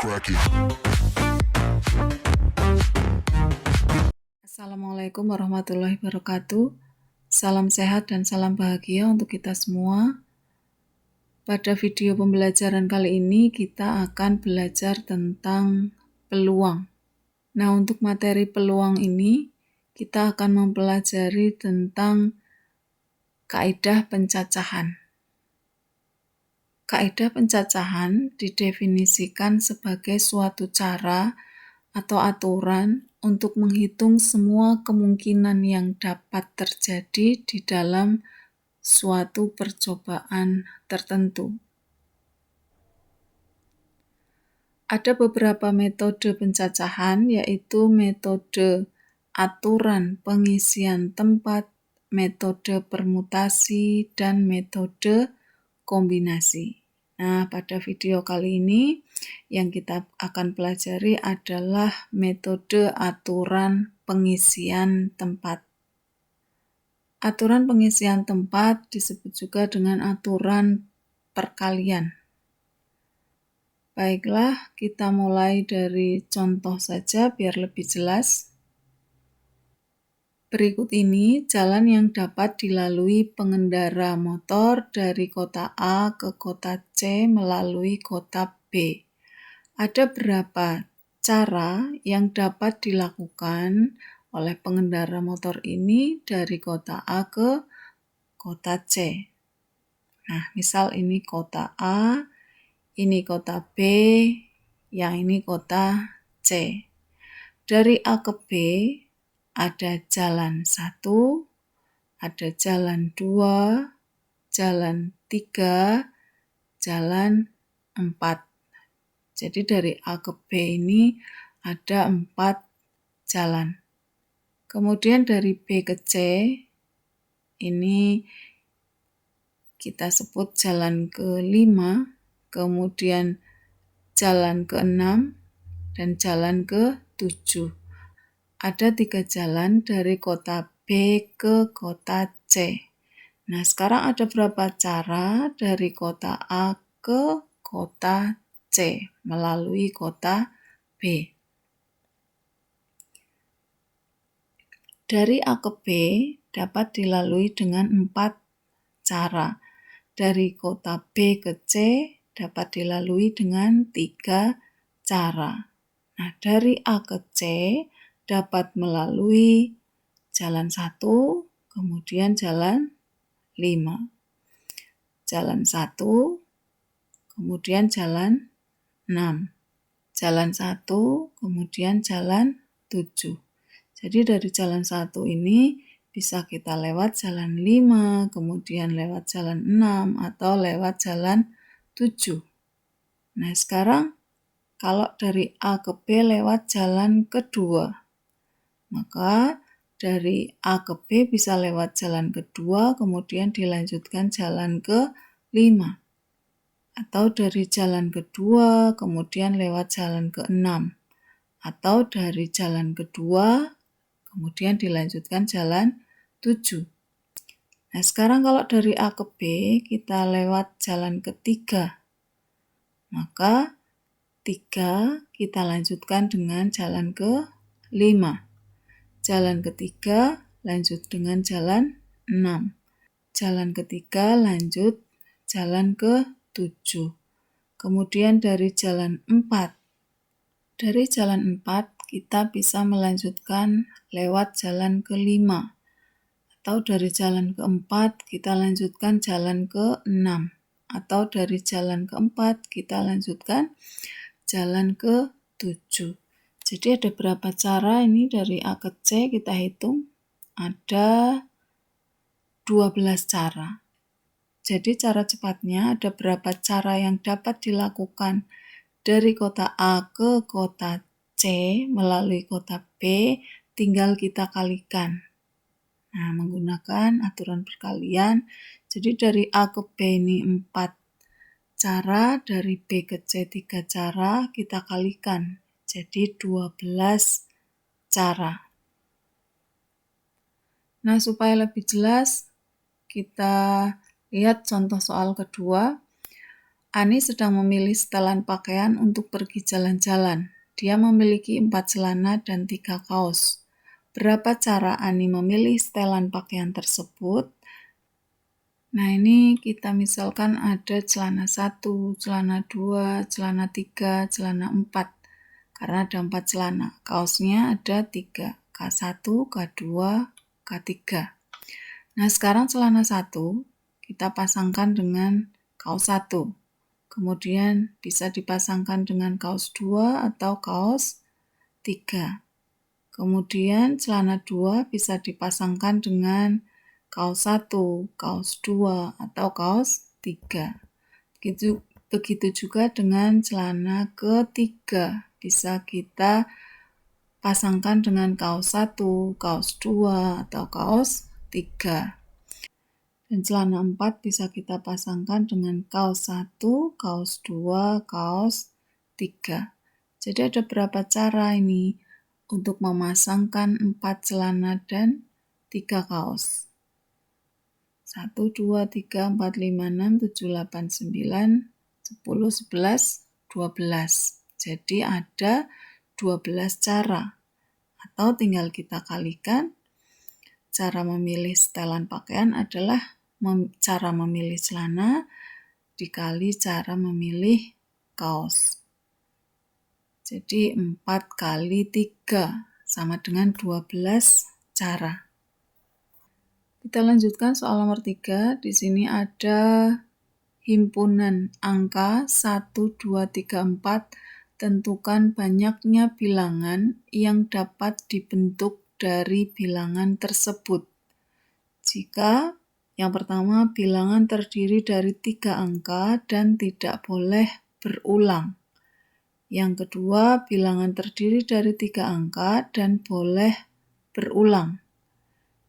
cracking. Assalamualaikum warahmatullahi wabarakatuh. Salam sehat dan salam bahagia untuk kita semua. Pada video pembelajaran kali ini kita akan belajar tentang peluang. Nah, untuk materi peluang ini kita akan mempelajari tentang kaidah pencacahan. Kaidah pencacahan didefinisikan sebagai suatu cara atau aturan untuk menghitung semua kemungkinan yang dapat terjadi di dalam suatu percobaan tertentu. Ada beberapa metode pencacahan, yaitu metode aturan pengisian tempat, metode permutasi, dan metode kombinasi. Nah, pada video kali ini yang kita akan pelajari adalah metode aturan pengisian tempat. Aturan pengisian tempat disebut juga dengan aturan perkalian. Baiklah, kita mulai dari contoh saja biar lebih jelas. Berikut ini jalan yang dapat dilalui pengendara motor dari kota A ke kota C melalui kota B. Ada berapa cara yang dapat dilakukan oleh pengendara motor ini dari kota A ke kota C. Nah, misal ini kota A, ini kota B, yang ini kota C. Dari A ke B, ada jalan 1, ada jalan 2, jalan 3, jalan 4. Jadi dari A ke B ini ada 4 jalan. Kemudian dari B ke C, ini kita sebut jalan ke-5, kemudian jalan ke-6, dan jalan ke-7. Ada 3 jalan dari kota B ke kota C. Nah, sekarang ada berapa cara dari kota A ke kota C melalui kota B. Dari A ke B dapat dilalui dengan 4 cara. Dari kota B ke C dapat dilalui dengan 3 cara. Nah, dari A ke C dapat melalui jalan 1, kemudian jalan 5. Jalan 1, kemudian jalan 6. Jalan 1, kemudian jalan 7. Jadi dari jalan 1 ini bisa kita lewat jalan 5, kemudian lewat jalan 6, atau lewat jalan 7. Nah, sekarang kalau dari A ke B lewat jalan kedua, maka dari A ke B bisa lewat jalan kedua, kemudian dilanjutkan jalan ke-5. Atau dari jalan kedua, kemudian lewat jalan ke-6. Atau dari jalan kedua, kemudian dilanjutkan jalan 7. Nah, sekarang kalau dari A ke B, kita lewat jalan ketiga. Maka 3 kita lanjutkan dengan jalan ke-5. Jalan ketiga lanjut dengan jalan 6. Jalan ketiga lanjut jalan ke-7. Kemudian dari jalan 4. Dari jalan 4 kita bisa melanjutkan lewat jalan ke-5. Atau dari jalan ke-4 kita lanjutkan jalan ke-6. Atau dari jalan ke-4 kita lanjutkan jalan ke-7. Jadi ada berapa cara ini dari A ke C kita hitung? Ada 12 cara. Jadi cara cepatnya ada berapa cara yang dapat dilakukan dari kota A ke kota C melalui kota B, tinggal kita kalikan. Nah, menggunakan aturan perkalian. Jadi dari A ke B ini 4 cara, dari B ke C 3 cara, kita kalikan. Jadi 12 cara. Nah, supaya lebih jelas, kita lihat contoh soal kedua. Ani sedang memilih setelan pakaian untuk pergi jalan-jalan. Dia memiliki 4 celana dan 3 kaos. Berapa cara Ani memilih setelan pakaian tersebut? Nah, ini kita misalkan ada celana 1, celana 2, celana 3, celana 4. Karena ada 4 celana. Kaosnya ada 3, K1, K2, K3. Nah, sekarang celana 1 kita pasangkan dengan kaos 1. Kemudian bisa dipasangkan dengan kaos 2 atau kaos 3. Kemudian celana 2 bisa dipasangkan dengan kaos 1, kaos 2, atau kaos 3. Begitu juga dengan celana ketiga. Bisa kita pasangkan dengan kaos 1, kaos 2, atau kaos 3. Dan celana 4 bisa kita pasangkan dengan kaos 1, kaos 2, kaos 3. Jadi ada berapa cara ini untuk memasangkan 4 celana dan 3 kaos. 1, 2, 3, 4, 5, 6, 7, 8, 9, 10, 11, 12. Jadi ada 12 cara. Atau tinggal kita kalikan, cara memilih setelan pakaian adalah cara memilih celana dikali cara memilih kaos. Jadi 4 kali 3 sama dengan 12 cara. Kita lanjutkan soal nomor 3. Di sini ada himpunan angka 1, 2, 3, 4. Tentukan banyaknya bilangan yang dapat dibentuk dari bilangan tersebut. Jika yang pertama, bilangan terdiri dari 3 angka dan tidak boleh berulang. Yang kedua, bilangan terdiri dari 3 angka dan boleh berulang.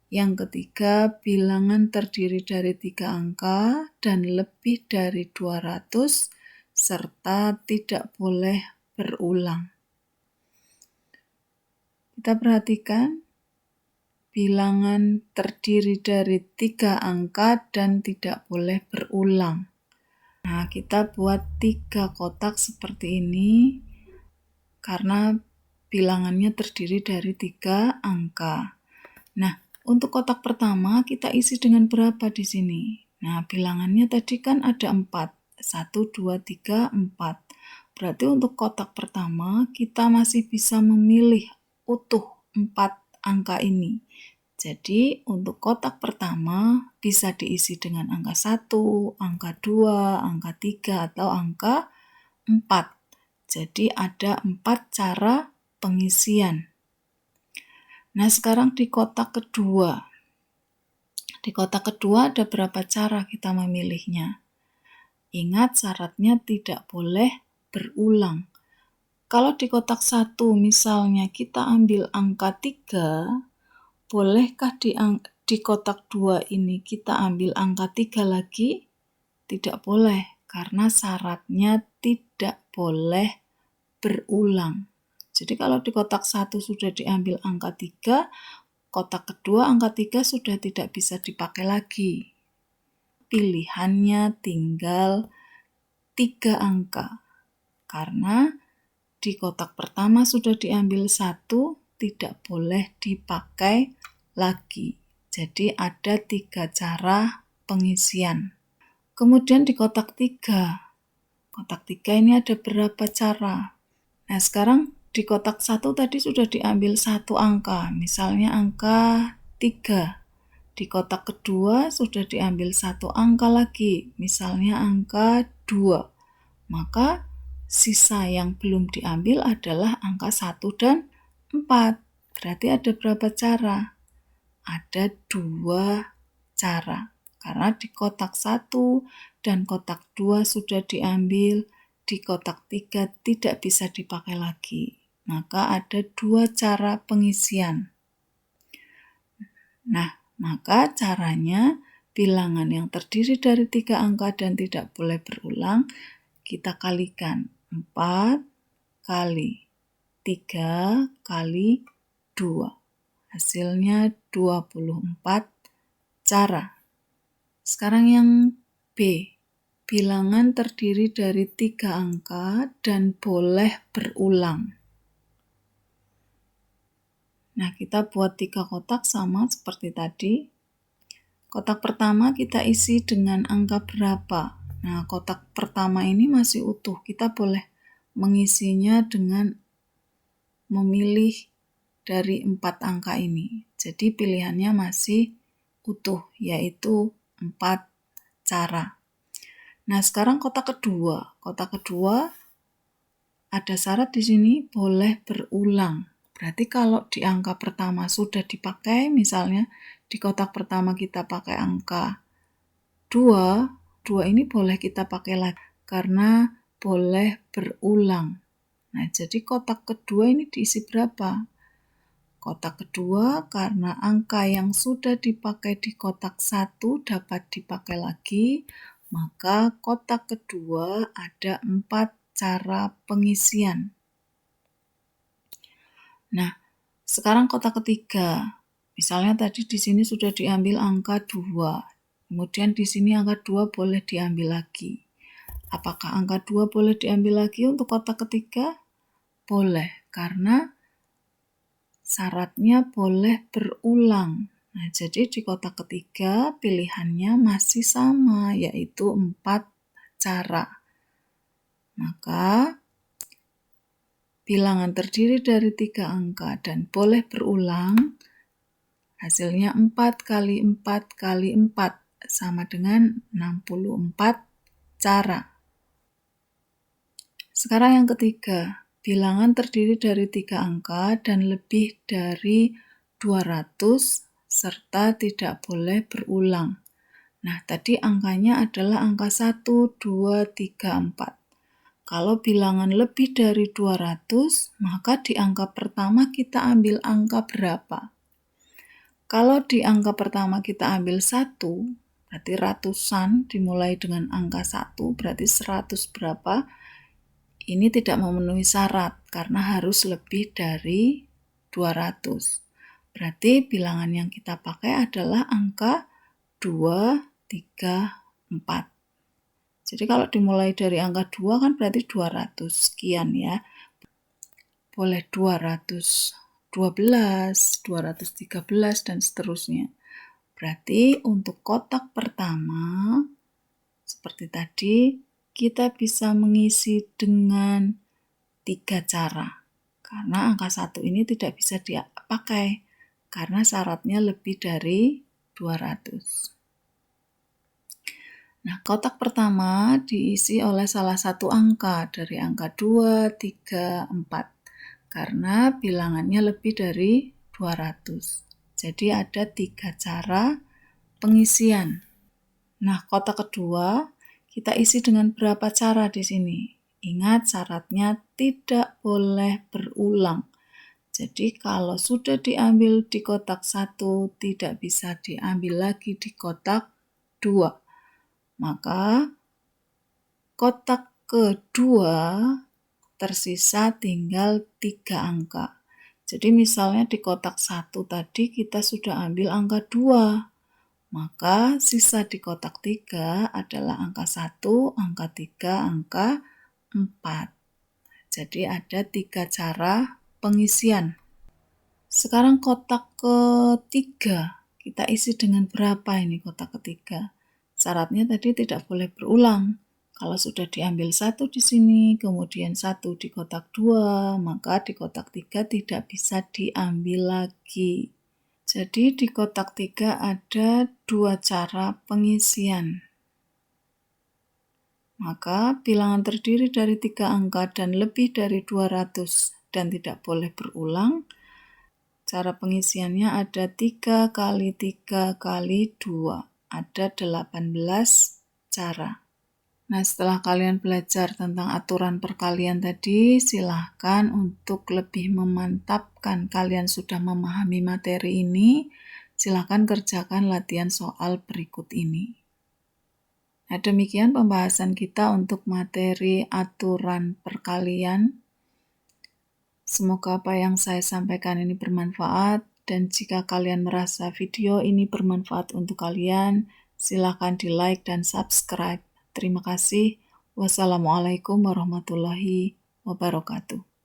Yang ketiga, bilangan terdiri dari 3 angka dan lebih dari 200 serta tidak boleh berulang. Kita perhatikan. Bilangan terdiri dari 3 angka dan tidak boleh berulang. Nah, kita buat 3 kotak seperti ini karena bilangannya terdiri dari 3 angka. Nah, untuk kotak pertama kita isi dengan berapa di sini? Nah, bilangannya tadi kan ada 4. 1, 2, 3, 4. Berarti untuk kotak pertama kita masih bisa memilih utuh 4 angka ini. Jadi, untuk kotak pertama bisa diisi dengan angka 1, angka 2, angka 3, atau angka 4. Jadi, ada 4 cara pengisian. Nah, sekarang di kotak kedua. Di kotak kedua ada berapa cara kita memilihnya? Ingat, syaratnya tidak boleh berulang. Kalau di kotak 1 misalnya kita ambil angka 3, bolehkah di kotak 2 ini kita ambil angka 3 lagi? Tidak boleh, karena syaratnya tidak boleh berulang. Jadi kalau di kotak 1 sudah diambil angka 3, kotak kedua angka 3 sudah tidak bisa dipakai lagi. Pilihannya tinggal 3 angka. Karena di kotak pertama sudah diambil 1, tidak boleh dipakai lagi. Jadi ada 3 cara pengisian. Kemudian di kotak 3. Kotak 3 ini ada berapa cara? Nah, sekarang di kotak 1 tadi sudah diambil 1 angka, misalnya angka 3. Di kotak kedua sudah diambil 1 angka lagi, misalnya angka 2. Maka sisa yang belum diambil adalah angka 1 dan 4. Berarti ada berapa cara? Ada 2 cara. Karena di kotak 1 dan kotak 2 sudah diambil, di kotak 3 tidak bisa dipakai lagi. Maka ada 2 cara pengisian. Nah, maka caranya bilangan yang terdiri dari 3 angka dan tidak boleh berulang, kita kalikan 4 kali 3 kali 2. Hasilnya 24 cara. Sekarang yang B. Bilangan terdiri dari 3 angka dan boleh berulang. Nah, kita buat 3 kotak sama seperti tadi. Kotak pertama kita isi dengan angka berapa? Nah, kotak pertama ini masih utuh. Kita boleh mengisinya dengan memilih dari 4 angka ini. Jadi pilihannya masih utuh, yaitu 4 cara. Nah, sekarang kotak kedua. Kotak kedua ada syarat di sini boleh berulang. Berarti kalau di angka pertama sudah dipakai, misalnya di kotak pertama kita pakai angka 2, 2 ini boleh kita pakai lagi karena boleh berulang. Nah, jadi kotak kedua ini diisi berapa? Kotak kedua karena angka yang sudah dipakai di kotak 1 dapat dipakai lagi, maka kotak kedua ada 4 cara pengisian. Nah, sekarang kotak ketiga. Misalnya tadi di sini sudah diambil angka 2. Kemudian di sini angka 2 boleh diambil lagi. Apakah angka 2 boleh diambil lagi untuk kotak ketiga? Boleh, karena syaratnya boleh berulang. Nah, jadi di kotak ketiga pilihannya masih sama, yaitu 4 cara. Maka bilangan terdiri dari 3 angka dan boleh berulang, hasilnya 4 kali 4 kali 4 sama dengan 64 cara. Sekarang yang ketiga, bilangan terdiri dari 3 angka dan lebih dari 200 serta tidak boleh berulang. Nah, tadi angkanya adalah angka 1, 2, 3, 4. Kalau bilangan lebih dari 200, maka di angka pertama kita ambil angka berapa? Kalau di angka pertama kita ambil 1, berarti ratusan dimulai dengan angka 1, berarti 100 berapa? Ini tidak memenuhi syarat karena harus lebih dari 200. Berarti bilangan yang kita pakai adalah angka 2, 3, 4. Jadi kalau dimulai dari angka 2 kan berarti 200 sekian ya. Boleh 212, 213 dan seterusnya. Berarti untuk kotak pertama seperti tadi kita bisa mengisi dengan 3 cara. Karena angka 1 ini tidak bisa dipakai karena syaratnya lebih dari 200. Nah, kotak pertama diisi oleh salah satu angka dari angka 2, 3, 4. Karena bilangannya lebih dari 200. Jadi ada 3 cara pengisian. Nah, kotak kedua kita isi dengan berapa cara di sini? Ingat syaratnya tidak boleh berulang. Jadi kalau sudah diambil di kotak 1 tidak bisa diambil lagi di kotak 2. Maka kotak kedua tersisa tinggal 3 angka. Jadi misalnya di kotak 1 tadi kita sudah ambil angka 2. Maka sisa di kotak 3 adalah angka 1, angka 3, angka 4. Jadi ada 3 cara pengisian. Sekarang kotak ketiga, kita isi dengan berapa ini kotak ketiga? Syaratnya tadi tidak boleh berulang. Kalau sudah diambil 1 di sini, kemudian 1 di kotak 2, maka di kotak 3 tidak bisa diambil lagi. Jadi di kotak 3 ada 2 cara pengisian. Maka bilangan terdiri dari 3 angka dan lebih dari 200 dan tidak boleh berulang. Cara pengisiannya ada 3 kali 3 kali 2. Ada 18 cara. Nah, setelah kalian belajar tentang aturan perkalian tadi, silahkan untuk lebih memantapkan kalian sudah memahami materi ini, silahkan kerjakan latihan soal berikut ini. Nah, demikian pembahasan kita untuk materi aturan perkalian. Semoga apa yang saya sampaikan ini bermanfaat, dan jika kalian merasa video ini bermanfaat untuk kalian, silahkan di like dan subscribe. Terima kasih. Wassalamualaikum warahmatullahi wabarakatuh.